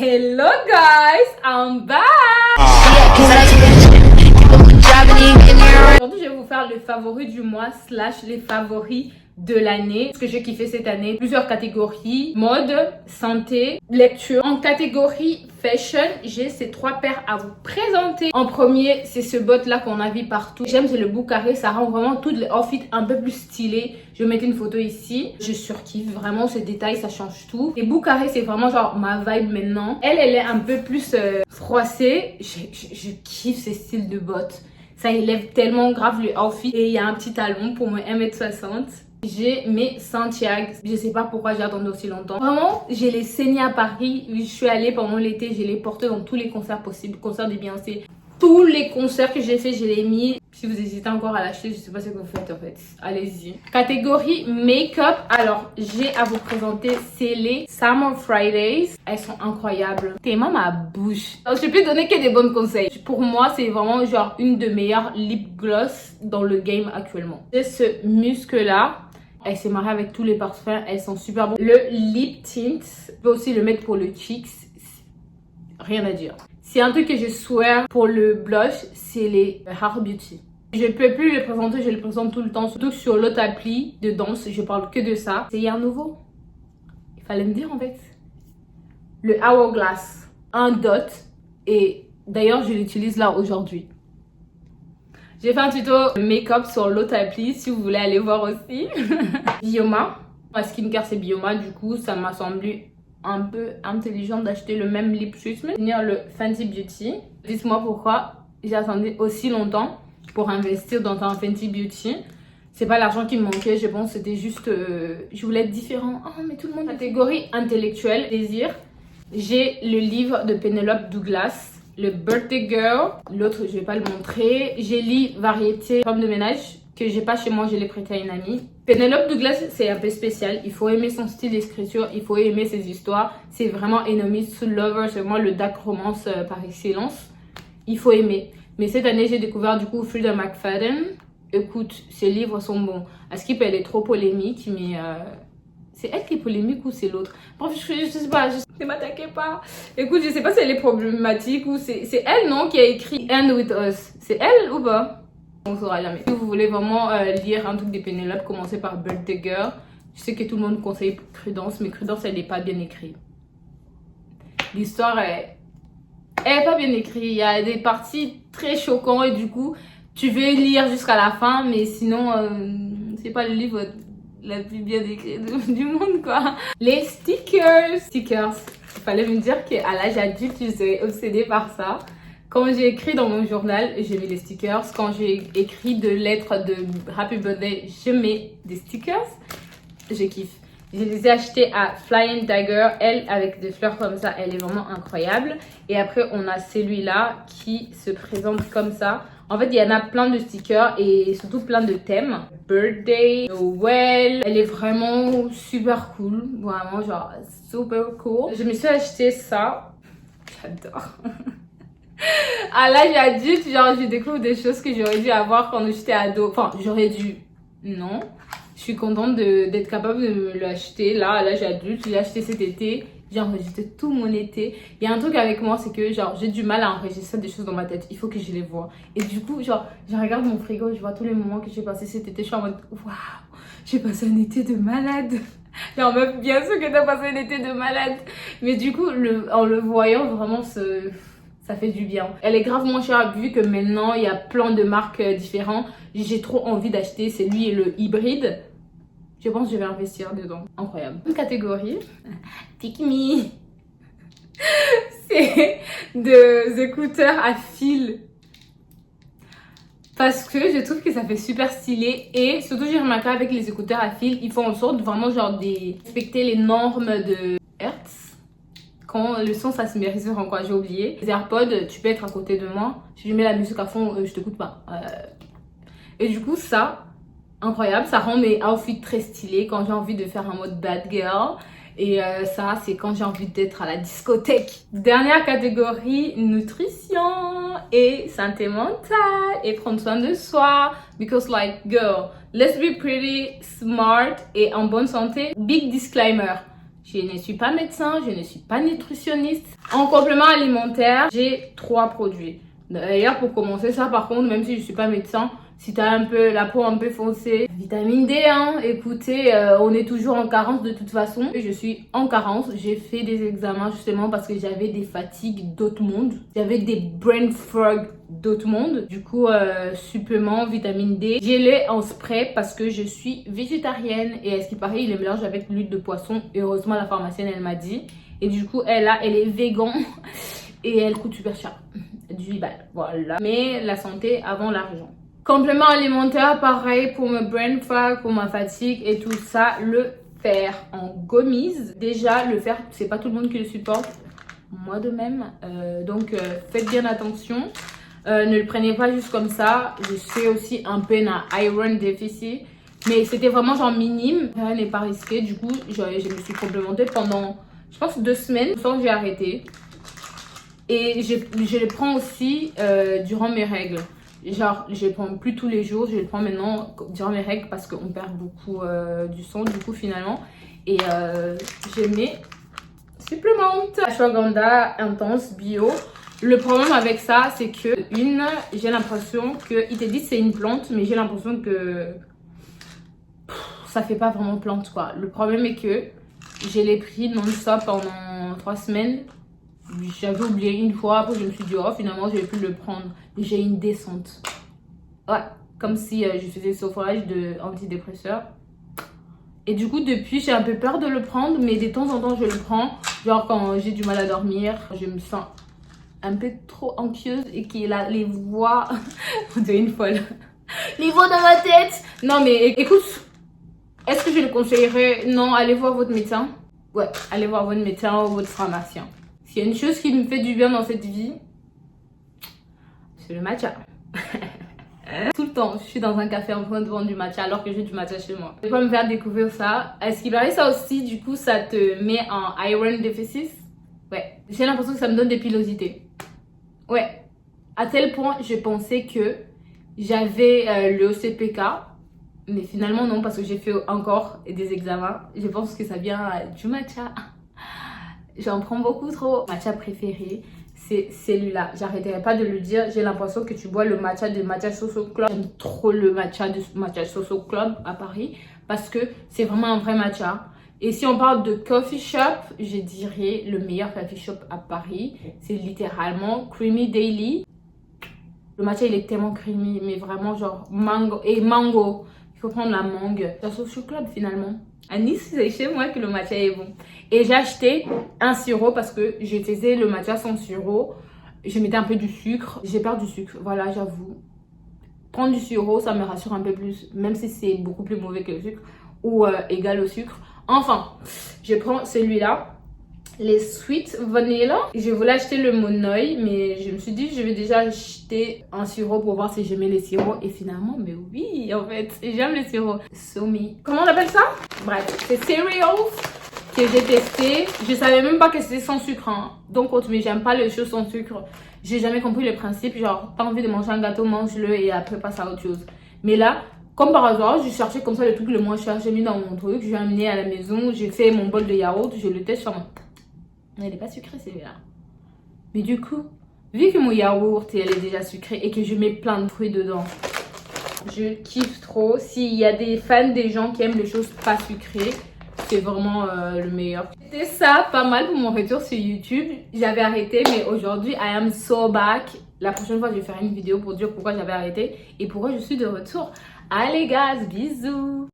Hello guys, I'm back! Aujourd'hui, je vais vous faire le favori du mois / les favoris de l'année. Ce que j'ai kiffé cette année, plusieurs catégories: mode, santé, lecture. En catégorie fashion, j'ai ces 3 paires à vous présenter. En premier, c'est ce bot là qu'on a vu partout. J'aime, c'est le bout carré, ça rend vraiment tout l'outfit un peu plus stylé. Je vais mettre une photo ici. Je surkiffe vraiment ce détail, ça change tout. Les bouts carrés, c'est vraiment genre ma vibe maintenant. Elle est un peu plus froissée. Je kiffe ces styles de bottes. Ça élève tellement grave le outfit. Et il y a un petit talon pour mes 1m60. J'ai mes Santiago. Je sais pas pourquoi j'ai attendu aussi longtemps. Vraiment, j'ai les saignées à Paris. Je suis allée pendant l'été. Je les portais dans tous les concerts possibles. Concerts de Beyoncé. Tous les concerts que j'ai fait, je les ai mis. Si vous hésitez encore à l'acheter, je sais pas ce que vous faites en fait. Allez-y. Catégorie make-up. Alors, j'ai à vous présenter, c'est les Summer Fridays. Elles sont incroyables. Tellement ma bouche. Alors, je peux donner que des bons conseils. Pour moi, c'est vraiment genre une de meilleures lip gloss dans le game actuellement. J'ai ce muscle-là. Elle s'est mariée avec tous les parfums. Elles sont super bons. Le lip tint. Je peux aussi le mettre pour le cheeks. Rien à dire. C'est un truc que je swear pour le blush, c'est les Hair Beauty. Je peux plus le présenter, je le présente tout le temps. Surtout sur l'autre appli de danse, je parle que de ça. C'est un nouveau. Il fallait me dire en fait. Le Hourglass. Un dot. Et d'ailleurs, je l'utilise là aujourd'hui. J'ai fait un tuto make-up sur l'autre appli si vous voulez aller voir aussi. Bioma. Ma skincare c'est Bioma, du coup ça m'a semblé un peu intelligent d'acheter le même lip treatment. Venir le Fenty Beauty. Dites-moi pourquoi j'ai attendu aussi longtemps pour investir dans un Fenty Beauty. C'est pas l'argent qui me manquait, je pense c'était juste je voulais être différent. Oh mais tout le monde. Catégorie intellectuelle, désir. J'ai le livre de Penelope Douglas, le Birthday Girl. L'autre je vais pas le montrer. J'ai lu Variété femme de ménage que j'ai pas chez moi, je l'ai prêté à une amie. Penelope Douglas, c'est un peu spécial. Il faut aimer son style d'écriture, il faut aimer ses histoires. C'est vraiment Enemies to Lovers, c'est vraiment le dark romance par excellence. Il faut aimer. Mais cette année, j'ai découvert du coup Freida McFadden. Écoute, ses livres sont bons. Askip, elle est trop polémique, mais c'est elle qui est polémique ou c'est l'autre? Bref, je sais pas, ne m'attaquez pas. Écoute, je sais pas si elle est problématique ou c'est elle, non, qui a écrit End With Us. C'est elle ou pas? On saura jamais. Si vous voulez vraiment lire un truc de Penelope, commencez par Birthday Girl. Je sais que tout le monde conseille Prudence, mais Prudence, elle n'est pas bien écrite. L'histoire est pas bien écrite. Il y a des parties très choquantes et du coup, tu veux lire jusqu'à la fin, mais sinon, c'est pas le livre la plus bien écrit du monde, quoi. Les stickers. Stickers. Il fallait me dire qu'à l'âge adulte, je serais obsédée par ça. Quand j'ai écrit dans mon journal, j'ai mis les stickers. Quand j'ai écrit de lettres de Happy Birthday, je mets des stickers. Je kiffe. Je les ai achetés à Flying Dagger. Elle, avec des fleurs comme ça, elle est vraiment incroyable. Et après, on a celui-là qui se présente comme ça. En fait, il y en a plein de stickers et surtout plein de thèmes. Birthday, Noël. Elle est vraiment super cool. Vraiment, genre, super cool. Je me suis acheté ça. J'adore. À l'âge adulte, genre, je découvre des choses que j'aurais dû avoir quand j'étais ado. Enfin, j'aurais dû. Non. Je suis contente d'être capable de me l'acheter là, à l'âge adulte. J'ai acheté cet été. J'ai enregistré tout mon été. Il y a un truc avec moi, c'est que genre, j'ai du mal à enregistrer des choses dans ma tête. Il faut que je les vois. Et du coup, genre, je regarde mon frigo, je vois tous les moments que j'ai passé cet été. Je suis en mode, waouh, j'ai passé un été de malade. Genre, meuf, bien sûr que t'as passé un été de malade. Mais du coup, en le voyant, vraiment, ça fait du bien. Elle est grave moins chère vu que maintenant il y a plein de marques différentes. J'ai trop envie d'acheter celui et le hybride. Je pense que je vais investir dedans. Incroyable. Une catégorie. Pick me. C'est des écouteurs à fil. Parce que je trouve que ça fait super stylé. Et surtout j'ai remarqué avec les écouteurs à fil, ils font en sorte vraiment genre de respecter les normes de Hertz. Quand le son ça se mérite en quoi, j'ai oublié. Les AirPods, tu peux être à côté de moi. Si je mets la musique à fond, je t'écoute pas. Et du coup ça, incroyable, ça rend mes outfits très stylés quand j'ai envie de faire un mode bad girl. Et ça, c'est quand j'ai envie d'être à la discothèque. Dernière catégorie, nutrition et santé mentale et prendre soin de soi. Because like, girl, let's be pretty, smart et en bonne santé. Big disclaimer, Je ne suis pas médecin, je ne suis pas nutritionniste. En complément alimentaire, j'ai 3 produits. D'ailleurs, pour commencer ça, par contre, même si je ne suis pas médecin, si tu as un peu la peau un peu foncée, vitamine D, hein, écoutez, on est toujours en carence de toute façon. Je suis en carence, j'ai fait des examens justement parce que j'avais des fatigues d'autres mondes. J'avais des brain fog d'autres mondes. Du coup, supplément, vitamine D. J'ai les en spray parce que je suis végétarienne et à ce qui paraît, il les mélange avec l'huile de poisson. Et heureusement, la pharmacienne, elle m'a dit. Et du coup, elle est végan et elle coûte super cher. 18 balles, voilà. Mais la santé avant l'argent. Complément alimentaire, pareil pour me brain fog, pour ma fatigue et tout ça. Le fer en gommies. Déjà, le fer, c'est pas tout le monde qui le supporte. Moi de même. Donc, faites bien attention. Ne le prenez pas juste comme ça. Je suis aussi un peu un iron déficit. Mais c'était vraiment genre minime. Rien n'est pas risqué. Du coup, je me suis complémentée pendant, je pense, 2 semaines. Sans j'ai arrêté. Et je le prends aussi durant mes règles. Genre, je le prends plus tous les jours, je le prends maintenant durant mes règles parce qu'on perd beaucoup du sang, du coup, finalement. Et j'ai mes suppléments. Ashwagandha intense bio. Le problème avec ça, c'est que, j'ai l'impression qu'ils te disent c'est une plante, mais j'ai l'impression que ça fait pas vraiment plante, quoi. Le problème est que je l'ai pris non-stop pendant 3 semaines. J'avais oublié une fois, après je me suis dit, oh finalement je vais plus le prendre. J'ai une descente. Ouais, comme si je faisais saupoudrage d'antidépresseurs. Et du coup, depuis, j'ai un peu peur de le prendre, mais de temps en temps, je le prends. Genre quand j'ai du mal à dormir, je me sens un peu trop anxieuse et qu'il a les voix. On dirait une folle. Les voix dans ma tête. Non, mais écoute, est-ce que je le conseillerais? Non, allez voir votre médecin. Ouais, allez voir votre médecin ou votre pharmacien. S'il y a une chose qui me fait du bien dans cette vie, c'est le matcha. Tout le temps, je suis dans un café en train de vendre du matcha alors que j'ai du matcha chez moi. Je vais pas me faire découvrir ça. Est-ce qu'il paraît ça aussi, du coup, ça te met en iron déficit? Ouais. J'ai l'impression que ça me donne des pilosités. Ouais. À tel point, je pensais que j'avais le OCPK. Mais finalement, non, parce que j'ai fait encore des examens. Je pense que ça vient du matcha. J'en prends beaucoup trop. Matcha préféré, c'est celui-là. J'arrêterai pas de le dire. J'ai l'impression que tu bois le matcha de Matcha Soso Club. J'aime trop le matcha de Matcha Soso Club à Paris parce que c'est vraiment un vrai matcha. Et si on parle de coffee shop, je dirais le meilleur coffee shop à Paris. C'est littéralement Creamy Daily. Le matcha, il est tellement creamy, mais vraiment genre mango. Et mango. Il faut prendre la mangue. Matcha Soso Club finalement. À Nice, c'est chez moi que le matcha est bon. Et j'ai acheté un sirop parce que je faisais le matcha sans sirop. Je mettais un peu du sucre. J'ai peur du sucre, voilà, j'avoue. Prendre du sirop, ça me rassure un peu plus. Même si c'est beaucoup plus mauvais que le sucre. Ou égal au sucre. Enfin, je prends celui-là. Les Sweet Vanilla. Je voulais acheter le Monoi, mais je me suis dit je vais déjà acheter un sirop pour voir si j'aimais les sirops. Et finalement, mais oui, en fait, j'aime les sirops. Somi. Comment on appelle ça? Bref, c'est Cereals que j'ai testé. Je savais même pas que c'était sans sucre. Hein. Donc, mais j'aime pas les choses sans sucre. J'ai jamais compris le principe. Genre, t'as envie de manger un gâteau, mange-le et après passe à autre chose. Mais là, comme par hasard, j'ai cherché comme ça le truc le moins cher. J'ai mis dans mon truc, je l'ai amené à la maison. J'ai fait mon bol de yaourt, je le teste sur mon... Elle n'est pas sucrée celui-là. Mais du coup, vu que mon yaourt elle est déjà sucrée et que je mets plein de fruits dedans, je kiffe trop. S'il y a des fans, des gens qui aiment les choses pas sucrées, c'est vraiment le meilleur. C'était ça, pas mal pour mon retour sur YouTube. J'avais arrêté, mais aujourd'hui, I am so back. La prochaine fois, je vais faire une vidéo pour dire pourquoi j'avais arrêté et pourquoi je suis de retour. Allez, gars, bisous!